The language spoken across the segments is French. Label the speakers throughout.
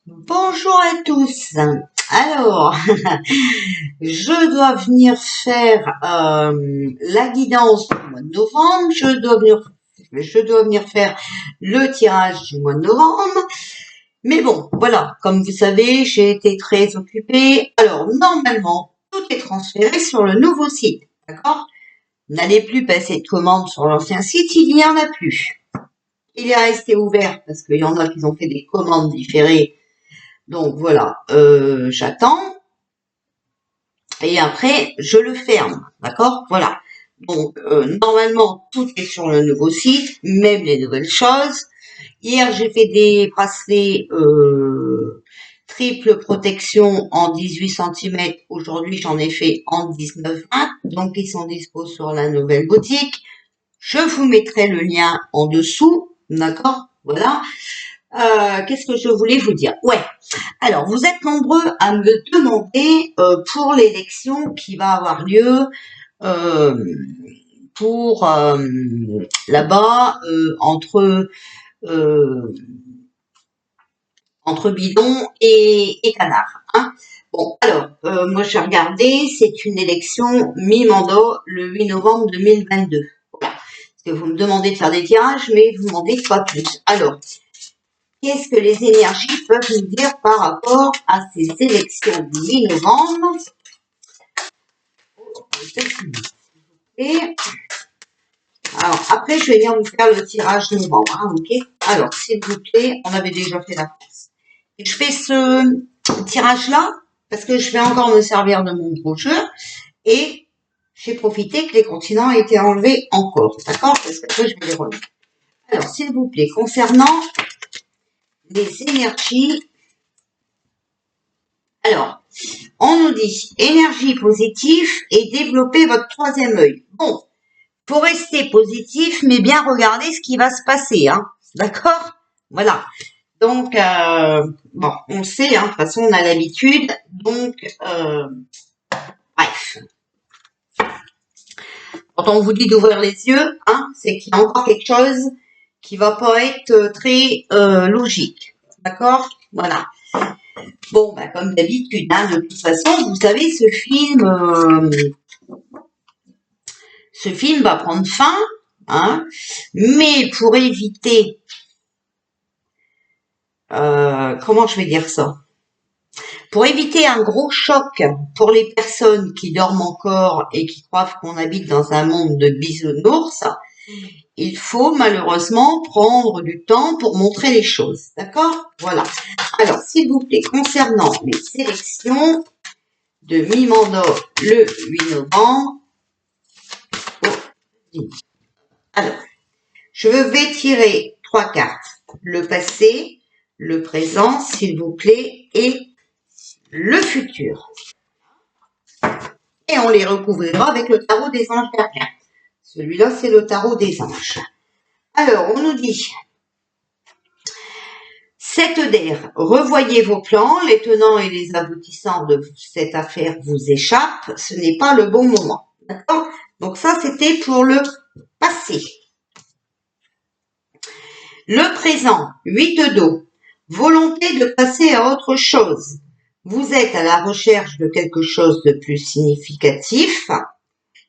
Speaker 1: Bonjour à tous. Alors, je dois venir faire la guidance du mois de novembre. Je dois venir faire le tirage du mois de novembre. Mais bon, voilà, comme vous savez, j'ai été très occupée. Alors, normalement, tout est transféré sur le nouveau site, d'accord? Vous n'allez plus passer de commandes sur l'ancien site, il n'y en a plus. Il est resté ouvert parce qu'il y en a qui ont fait des commandes différées. Donc voilà, j'attends et après je le ferme, d'accord? Voilà. Donc normalement tout est sur le nouveau site, même les nouvelles choses. Hier j'ai fait des bracelets triple protection en 18 cm. Aujourd'hui j'en ai fait en 19-20, donc ils sont dispo sur la nouvelle boutique. Je vous mettrai le lien en dessous, d'accord? Voilà. Qu'est-ce que je voulais vous dire? Ouais. Alors, vous êtes nombreux à me demander pour l'élection qui va avoir lieu euh, pour là-bas euh, entre Bidon et Canard. Hein. Bon, alors, moi j'ai regardé, c'est une élection mi-mandat le 8 novembre 2022. Voilà. Parce que vous me demandez de faire des tirages, mais vous ne demandez pas plus. Alors, qu'est-ce que les énergies peuvent nous dire par rapport à ces élections du 8 novembre? Et alors, après, je vais venir vous faire le tirage de novembre, hein, ok? Alors, s'il vous plaît, on avait déjà fait la France. Et je fais ce tirage-là parce que je vais encore me servir de mon gros jeu et j'ai profité que les continents aient été enlevés encore, d'accord? Parce qu'après, je vais les remettre. Alors, s'il vous plaît, concernant les énergies, alors, on nous dit énergie positive et développer votre troisième œil. Bon, faut rester positif, mais bien regarder ce qui va se passer, hein. D'accord? Voilà. Donc, bon, on sait, hein, de toute façon, on a l'habitude. Donc, bref. Quand on vous dit d'ouvrir les yeux, hein, c'est qu'il y a encore quelque chose qui va pas être très logique. D'accord? Voilà. Bon, bah, comme d'habitude, hein, de toute façon, vous savez, ce film va prendre fin, hein, mais pour éviter, comment je vais dire ça? Pour éviter un gros choc pour les personnes qui dorment encore et qui croient qu'on habite dans un monde de bisounours, il faut malheureusement prendre du temps pour montrer les choses. D'accord? Voilà. Alors, s'il vous plaît, concernant les sélections de mi-mandat le 8 novembre, alors, je vais tirer 3 cartes. Le passé, le présent, s'il vous plaît, et le futur. Et on les recouvrira avec le tarot des anges gardiens. Celui-là, c'est le tarot des anges. Alors, on nous dit, 7 d'air, revoyez vos plans, les tenants et les aboutissants de cette affaire vous échappent, ce n'est pas le bon moment. D'accord? Donc ça, c'était pour le passé. Le présent, 8 d'eau, volonté de passer à autre chose. Vous êtes à la recherche de quelque chose de plus significatif,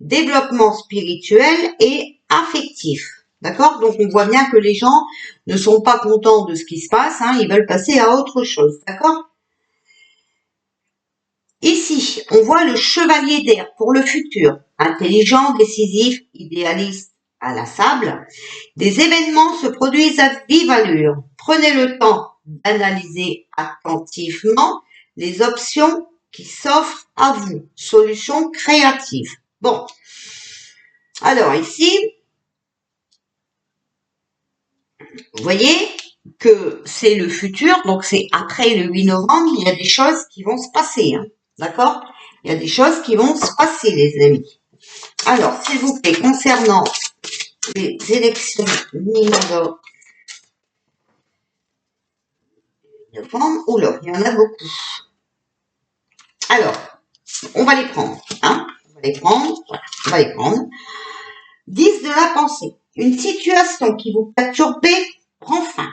Speaker 1: développement spirituel et affectif. D'accord? Donc on voit bien que les gens ne sont pas contents de ce qui se passe, hein, ils veulent passer à autre chose. D'accord? Ici, on voit le chevalier d'air pour le futur, intelligent, décisif, idéaliste, inlassable. Des événements se produisent à vive allure. Prenez le temps d'analyser attentivement les options qui s'offrent à vous. Solutions créatives. Bon. Alors ici, vous voyez que c'est le futur, donc c'est après le 8 novembre, il y a des choses qui vont se passer. Hein. D'accord? Il y a des choses qui vont se passer, les amis. Alors, s'il vous plaît, concernant les élections mi-novembre, oula, il y en a beaucoup. Alors, on va les prendre. Hein, on va les prendre. Voilà, on va les prendre. 10 de la pensée. Une situation qui vous perturbait prend fin.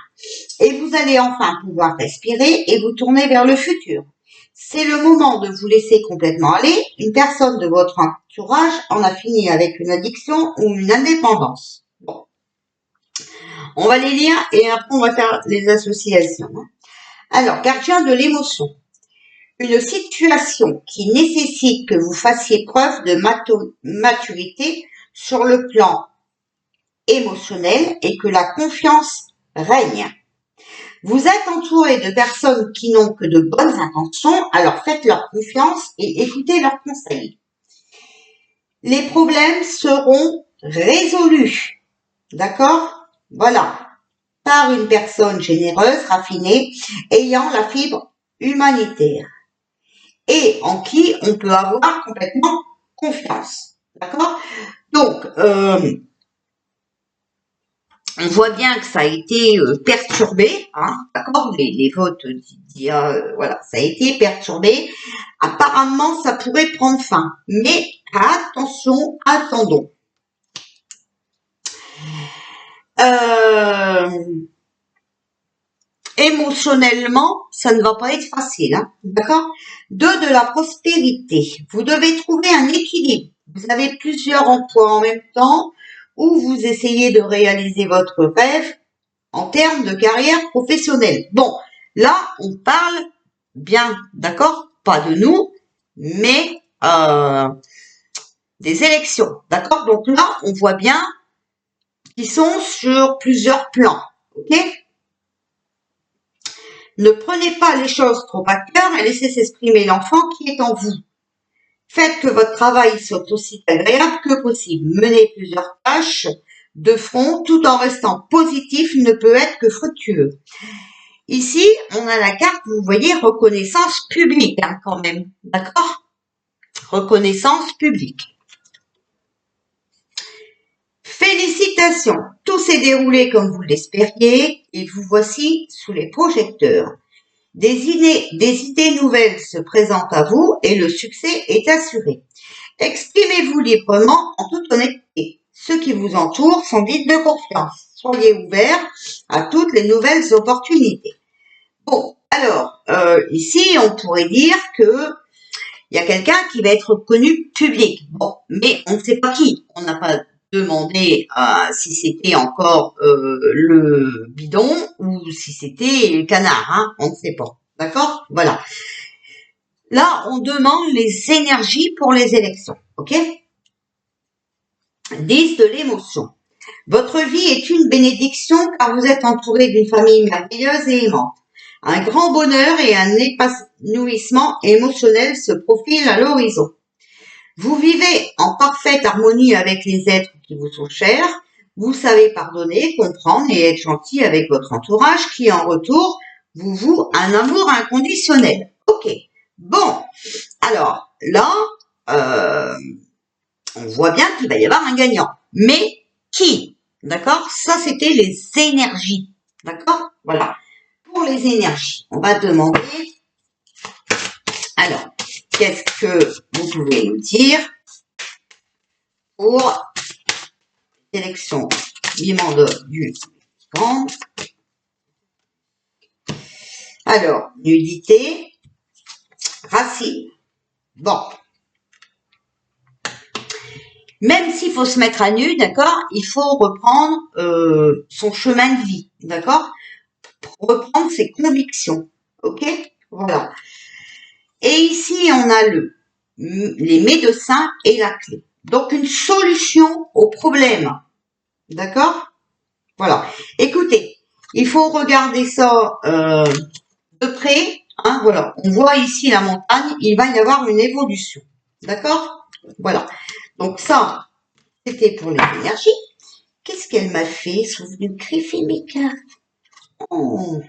Speaker 1: Et vous vous allez enfin pouvoir respirer et vous tourner vers le futur. C'est le moment de vous laisser complètement aller. Une personne de votre entourage en a fini avec une addiction ou une indépendance. Bon. On va les lire et après on va faire les associations. Alors, gardien de l'émotion. Une situation qui nécessite que vous fassiez preuve de maturité sur le plan émotionnel et que la confiance règne. Vous êtes entouré de personnes qui n'ont que de bonnes intentions, alors faites-leur confiance et écoutez leurs conseils. Les problèmes seront résolus, d'accord? Voilà, par une personne généreuse, raffinée, ayant la fibre humanitaire et en qui on peut avoir complètement confiance, d'accord? Donc, on voit bien que ça a été perturbé, hein, d'accord, les votes d'IA, voilà, ça a été perturbé. Apparemment, ça pourrait prendre fin, mais attention, attendons. Émotionnellement, ça ne va pas être facile, hein, d'accord. 2, de la prospérité. Vous devez trouver un équilibre. Vous avez plusieurs emplois en même temps où vous essayez de réaliser votre rêve en termes de carrière professionnelle. Bon, là, on parle bien, d'accord, pas de nous, mais des élections, d'accord. Donc là, on voit bien qu'ils sont sur plusieurs plans, ok. Ne prenez pas les choses trop à cœur et laissez s'exprimer l'enfant qui est en vous. Faites que votre travail soit aussi agréable que possible. Menez plusieurs tâches de front tout en restant positif ne peut être que fructueux. Ici, on a la carte, vous voyez, reconnaissance publique, hein, quand même, d'accord? Reconnaissance publique. Félicitations, tout s'est déroulé comme vous l'espériez et vous voici sous les projecteurs. Des idées nouvelles se présentent à vous et le succès est assuré. Exprimez-vous librement en toute honnêteté. Ceux qui vous entourent sont dignes de confiance. Soyez ouverts à toutes les nouvelles opportunités. Bon, alors, ici, on pourrait dire que il y a quelqu'un qui va être connu public. Bon, mais on ne sait pas qui. On n'a pas demandé si c'était encore le bidon ou si c'était le canard. Hein, on ne sait pas. D'accord? Voilà. Là, on demande les énergies pour les élections. OK? 10 de l'émotion. Votre vie est une bénédiction car vous êtes entouré d'une famille merveilleuse et aimante. Un grand bonheur et un épanouissement émotionnel se profilent à l'horizon. Vous vivez en parfaite harmonie avec les êtres qui vous sont chers. Vous savez pardonner, comprendre et être gentil avec votre entourage qui, en retour, vous voue un amour inconditionnel. Ok. Bon. Alors, là, on voit bien qu'il va y avoir un gagnant. Mais qui? D'accord? Ça, c'était les énergies. D'accord? Voilà. Pour les énergies, on va demander, alors, qu'est-ce que vous pouvez nous dire pour sélection piment du grand. Alors, nudité, racine. Bon. Même s'il faut se mettre à nu, d'accord, il faut reprendre son chemin de vie, d'accord, reprendre ses convictions, ok, voilà. Et ici, on a les médecins et la clé. Donc, une solution au problème, d'accord, voilà. Écoutez, il faut regarder ça de près, hein, voilà. On voit ici la montagne, il va y avoir une évolution, d'accord, voilà. Donc ça, c'était pour les énergies. Qu'est-ce qu'elle m'a fait? Sont venues griffer mes cartes. Oh,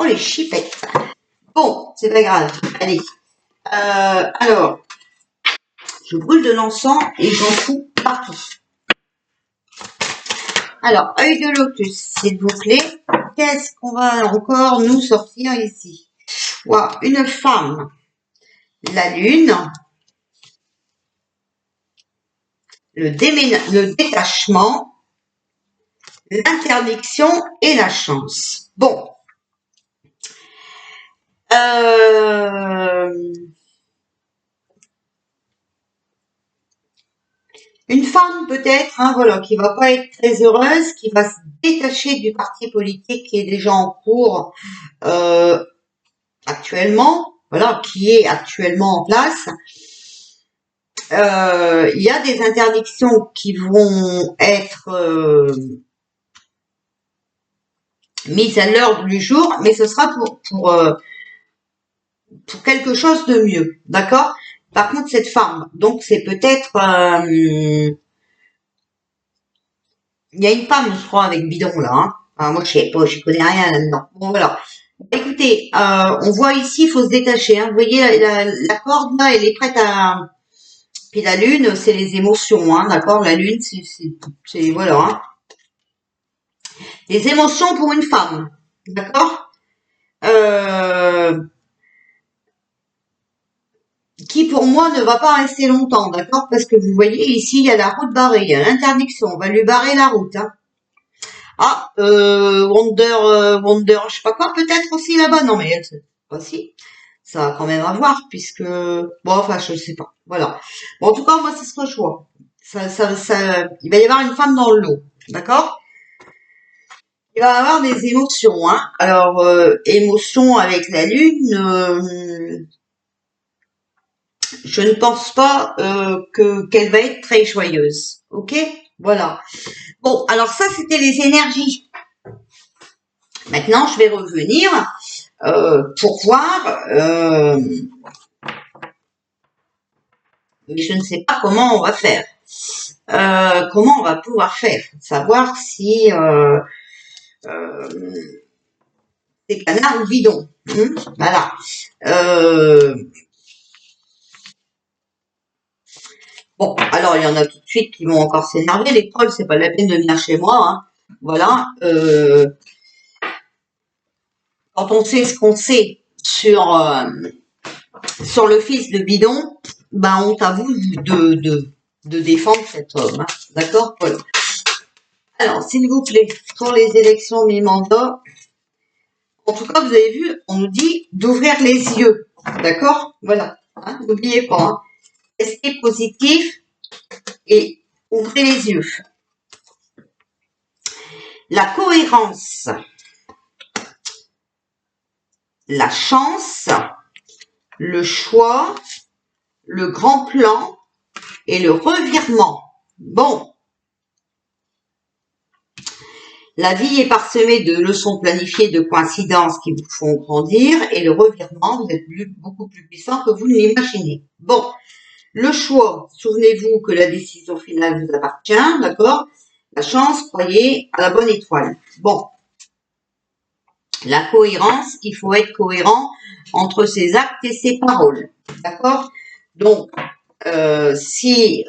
Speaker 1: les chipettes. Bon, c'est pas grave. Allez. Alors, je brûle de l'encens et j'en fous partout. Alors, œil de lotus, s'il vous plaît. Qu'est-ce qu'on va encore nous sortir ici? Wow, une femme. La lune. Le détachement. L'interdiction et la chance. Bon. Euh, une femme peut-être, hein, voilà, qui va pas être très heureuse, qui va se détacher du parti politique qui est déjà en cours actuellement, voilà, qui est actuellement en place. Il y a des interdictions qui vont être mises à l'ordre du jour, mais ce sera pour quelque chose de mieux, d'accord? Par contre, cette femme, donc c'est peut-être, il y a une femme, je crois, avec bidon là. Hein. Enfin, moi, je sais pas, je connais rien là-dedans. Bon, voilà. Écoutez, on voit ici, il faut se détacher. Hein. Vous voyez, la corde là, elle est prête à. Puis la lune, c'est les émotions, hein, d'accord? La lune, c'est voilà. Hein. Les émotions pour une femme, d'accord? Euh, qui pour moi ne va pas rester longtemps, d'accord? Parce que vous voyez ici, il y a la route barrée, il y a l'interdiction, on va lui barrer la route. Hein. Ah, Wonder, je sais pas quoi, peut-être aussi là-bas. Non mais pas si, ça va quand même à voir puisque bon, enfin je sais pas. Voilà. Bon, en tout cas, moi c'est ce que je vois. Il va y avoir une femme dans le lot, d'accord? Il va y avoir des émotions, hein. Alors émotions avec la lune. Je ne pense pas qu'elle va être très joyeuse. Ok, voilà. Bon, alors ça c'était les énergies. Maintenant, je vais revenir pour voir, mais je ne sais pas comment on va faire. Comment on va pouvoir faire, savoir si c'est canard ou bidon. Voilà. Euh, bon, alors il y en a tout de suite qui vont encore s'énerver. Les trolls, c'est pas la peine de venir chez moi. Hein. Voilà. Quand on sait ce qu'on sait sur le fils de bidon, ben on t'avoue de défendre cet homme. Hein. D'accord, voilà. Alors, s'il vous plaît, pour les élections mi-mandat, en tout cas, vous avez vu, on nous dit d'ouvrir les yeux. D'accord? Voilà. Hein, n'oubliez pas. Hein. Restez positif et ouvrez les yeux. La cohérence, la chance, le choix, le grand plan et le revirement. Bon. La vie est parsemée de leçons planifiées, de coïncidences qui vous font grandir et le revirement, vous êtes beaucoup plus puissant que vous ne l'imaginez. Bon. Le choix, souvenez-vous que la décision finale vous appartient, d'accord? La chance, croyez à la bonne étoile. Bon. La cohérence, il faut être cohérent entre ses actes et ses paroles, d'accord? Donc, si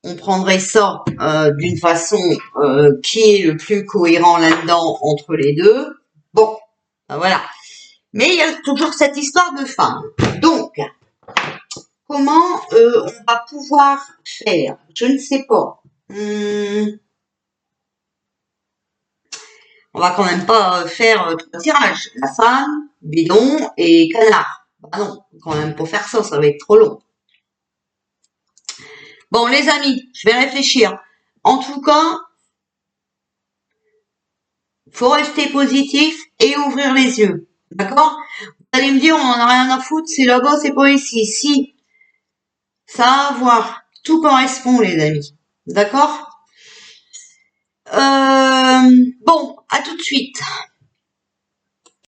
Speaker 1: on prendrait ça d'une façon qui est le plus cohérent là-dedans entre les deux, bon, ben voilà. Mais il y a toujours cette histoire de femme. Donc, comment on va pouvoir faire? Je ne sais pas. On va quand même pas faire 3 tirages. La femme, bidon et canard. Bah non, quand même pas faire ça, ça va être trop long. Bon, les amis, je vais réfléchir. En tout cas, faut rester positif et ouvrir les yeux. D'accord? Vous allez me dire, on en a rien à foutre, c'est là-bas, c'est pas ici. Si, ça a à voir. Tout correspond, les amis. D'accord? Bon, à tout de suite.